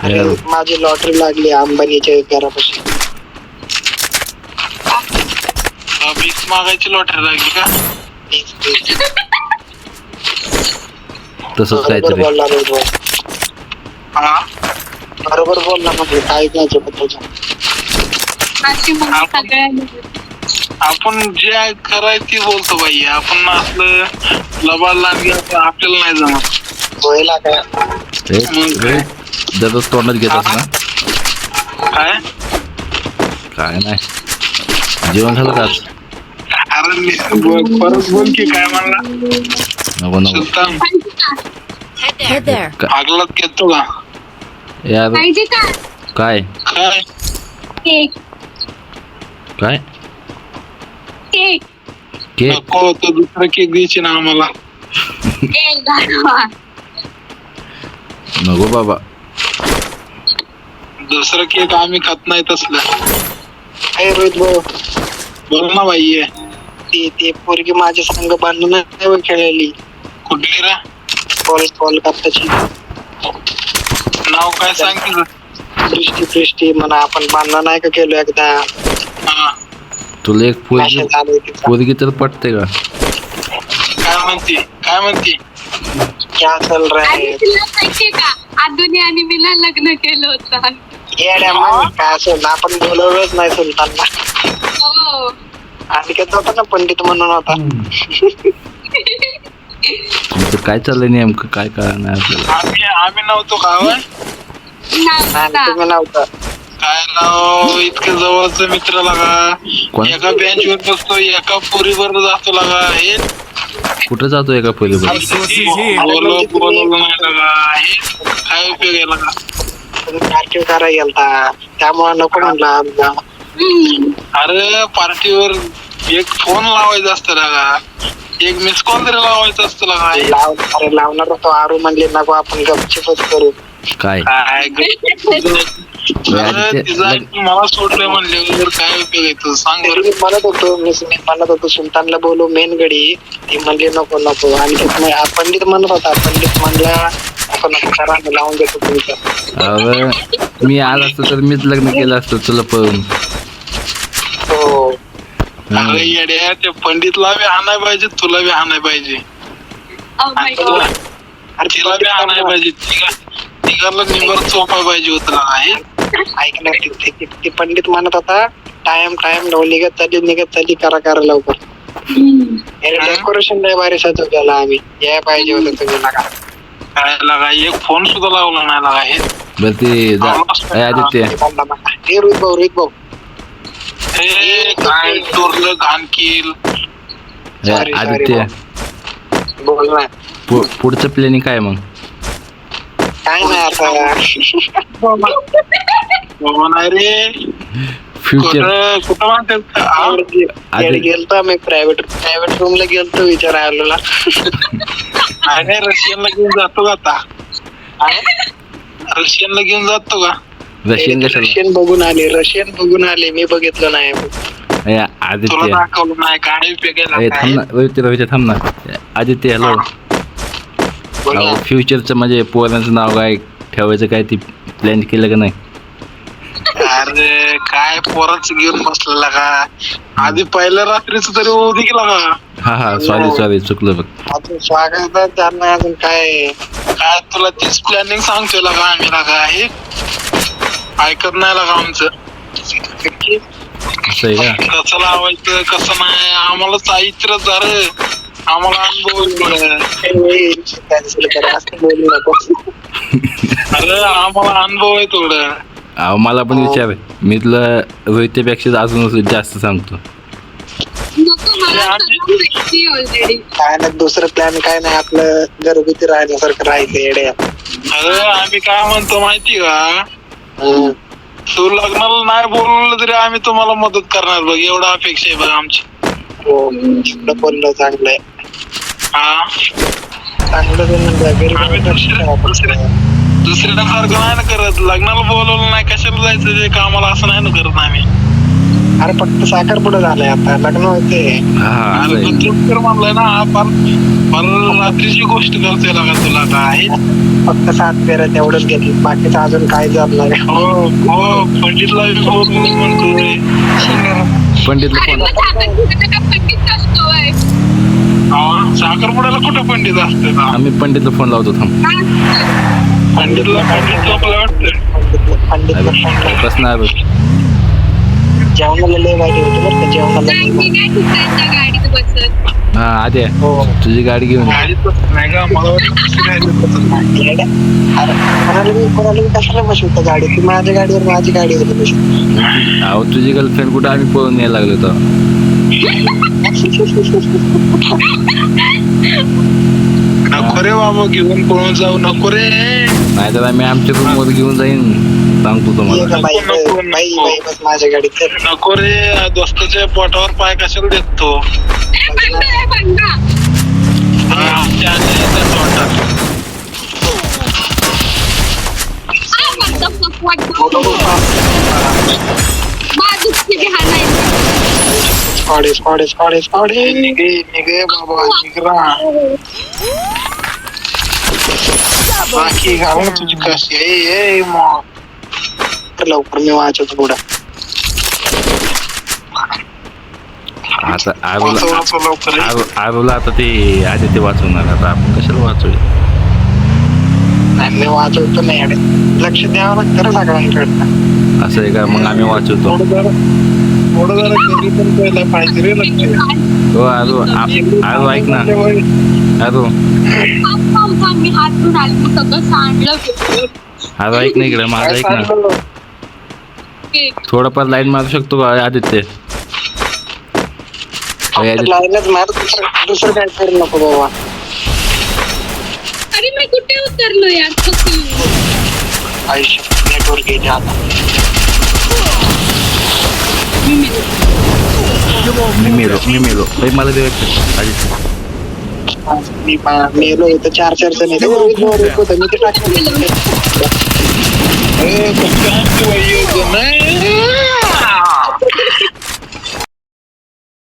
अरे माझी लॉटरी लागली अंबानीच्या घरापाशी. भीक मागायची लॉटरी लागली का? तसंच बरोबर काहीतरी. बोलला रे भाऊ. हा बरोबर बोलला म्हणजे काय नाही तुझं. अशी मग सगळ्यांनी आपण जे कराय ते बोलतो बाई. आपण असलं लबाड लागली आपल्याला नाही जमत. होईला काय दररोज तोंडात घेतात ना. काय काय नाही जेवण झालं का आज? अरे परत बोल की काय म्हणला नको नको सुलतान. Head there. आगलात घेतो का? यार पाहिजे का काय काय केक काय केक केक नको तर दुसरा केक द्यायची ना आम्हाला. केक दाखवा. नको बाबा. दुसरं केक आम्ही खात नाही तसलं. अरे रोहित भाऊ बोल ना बाई ये. ती पोरगी माझ्या संग बांधून नाही खेळलेली. कुठली रे? कोलकाताची नाव काय सांग तुझं? दृष्टी म्हणा आपण बांधणं नाही का केलो एकदा. हा तुला एक पोरगी Message आला तिचा. पोरगी तर पटते का? काय म्हणते क्या चल रहा आणि है तुला माहितीये का आदुनी आणि मीला लग्न केलं होतं. येड्या मग काय असेल आपण बोलवलंच नाही सुलतानला. हो आणि कसं होता ना पंडित म्हणून होता. तुमचं काय चाललंय नेमकं काय नाही आपल्याला. आम्ही नव्हतो का होय? आणि तुम्ही नव्हता. काय नाव इतकं जवळच मित्र लागा. कोण? एका बेंच वर बसतो एका पोरीवर जातो लागा. हे कुठं जातोय का पहिले बोलवलं नाही लागा. हे काय उपयोग आहे लागा? तुम्ही पार्टी करायला गेलता त्यामुळे नको म्हणला आमचा. अरे पार्टीवर एक फोन लावायचा असतं लागा. एक मिस कॉल तरी लावायचं असतं लागा. अरे लावणार होतो आरू म्हणले नको आपण गपचिपच करू. काय काय तिचा मला सोडलं म्हणले काय उपयोग आहे तुझं सांग बरं. मी म्हणत होतो सुलतानला बोलू मेन गडी. ती म्हणली नको नको. आणि पंडित म्हणत होता पंडित म्हणला नको नको करा मी लावून देतो तुमचं. अरे मी आज असतो तर मीच लग्न केलं असतं तुला पण. हो अरे येड्या ते पंडितला बी हाणाय पाहिजे तुला बी हाणाय पाहिजे. अरे तिला बी हाणाय पाहिजे. तिघाला निंबर चोपाय पाहिजे होतं आहे. ऐक ना ते पंडित म्हणत होता टाइम निघत चालली करा लवकर. डेकोरेशन नाही भारी सजवलेला आम्ही या पाहिजे होतं तुम्ही लागा. काय लागा एक फोन सुद्धा लावला नाही लागा. हे बरं ते आदित्य हे रोहित भाऊ हे काय चोरलं घाणकील. आदित्य बोल ना. पुढचं प्लॅनिंग काय मग? काय नाही आता नाही रे. फ्युचर कुठं म्हणतात गेलतो आम्ही प्रायव्हेट रूमला गेलतो विचारायला. अरे रशियनला घेऊन जातो का आता? रशियनला घेऊन जातो का? रशियन कशाला? रशियन बघून आले मी बघितलं नाही. तुला आदित्य दाखवलं नाही काय उपयोग थांब ना रोहित थांब ना. आदित्य हॅलो. फ्युचरचं म्हणजे पोरांचं नाव काय ठेवायचं काय ती प्लॅन केलं का नाही? अरे काय पोराच घेऊन बसलेला का? आधी पहिल्या रात्रीच तरी होती की लागा. हा सॉरी चुकलं बघ. अजून स्वागत त्यांना अजून काय तुला तीच प्लॅनिंग सांगतोय लागा आम्ही लागा. हे ऐकत नाही लागा आमचं. असं आहे का? कसं लावायचं कसं नाही आम्हाला चारित्र जर आम्हाला अनुभव बोलू नको. अरे आम्हाला अनुभव आहे थोडं. अहो मला पण विचार आहे. मी तुला रोहितपेक्षा अजून जास्त सांगतो. ऑलरेडी काय नाही दुसरं प्लॅन काय नाही आपलं घरगुती राहण्यासारखं राहायचं येड्या. अरे आम्ही काय म्हणतो माहिती का? तू लग्नाला नाही बोलवलं तरी आम्ही तुम्हाला मदत करणार बघ. एवढा अपेक्षा आहे बघ आमची. हो एवढं बोललं चांगलंय. हा चांगलं आम्ही दुसऱ्यासारखं नाही ना करत. लग्नाला बोलवलं नाही कशाला जायचं जे कामाला असं नाही ना करत आम्ही. अरे फक्त साखरपुडा झालाय आता, लग्न होते. हा असं अरे आहे. पण तू तर म्हणलाय ना पण रात्रीची गोष्ट करते लागा तुला काय. फक्त 7 फेऱ्या तेवढंच घेतलं, बाकीचं अजून काय झालं नाही. हो पंडितला म्हणतोय. पंडितला अरे फोन मग साखरपुड्याला का पंडित असतोय? साखरपुड्याला कुठं पंडित असते ना. आम्ही पंडितला फोन लावतो थांब. पंडित झोपला वाटतं. बसणार जेवणाला लय भारी होती बरं का, जेवणाला नाही, मी नाही दुसऱ्यांच्या गाडीत बसत. हा आद्या हो. तुझी गाडी घेऊन ये. गाडीत नाही का मला वाटतं दुसरी गाडी बसत नाही. अरे कोणाला मी कशाला बसवतो गाडी, ती माझ्या गाडीवर माझी गाडी होती बसली. अहो तुझी गर्लफ्रेंड कुठं आम्ही पळून यायला लागलो तर नको रे बाबा घेऊन पळून जाऊ नको रे. नाही तर आम्ही आमच्या रूम मध्ये घेऊन जाईन सांगतो ये तुम्हाला. का बाई, बाई बस माझ्या गाडीत तर. नको रे दोस्ताच्या पोटावर पाय कशाला देतो. बंगा आमच्या आधी येतात तोंडात. निघे बाबा निघरा. बाकी घालून तुझी कशी आहे मग लवकर मी वाचतो पुढं. आता वाचव लवकर. आरूला आता ते आदित्य वाचवणार, आता आपण कशाला वाचवूया. नाही मी वाचवतो नाही अडे, लक्ष द्यावं लागतं रे सगळ्यांकडनं. असं आहे का, मग आम्ही वाचवतो. थोडं जरा घरी पण पहिला पाहिजे रे लक्ष. हो आरू ऐक ना आरू मी हात धुवून आली, सगळं सांडलं. आरू ऐक ना इकडे माझं ऐक ना. थोडंफार लाईन मारू शकतो का आदित्य? लाईनच मार, दुसरं काय करू नको बाबा. अरे मी कुठे उतरलो यार फकी. आयुष्य नेटवर्क गेले आता. मी मेलो बाई, मला देवायचं आदित्य. मी मेलो इथं 4 जण येते. मी ते टाकलं. कसं काय आमची वय नाही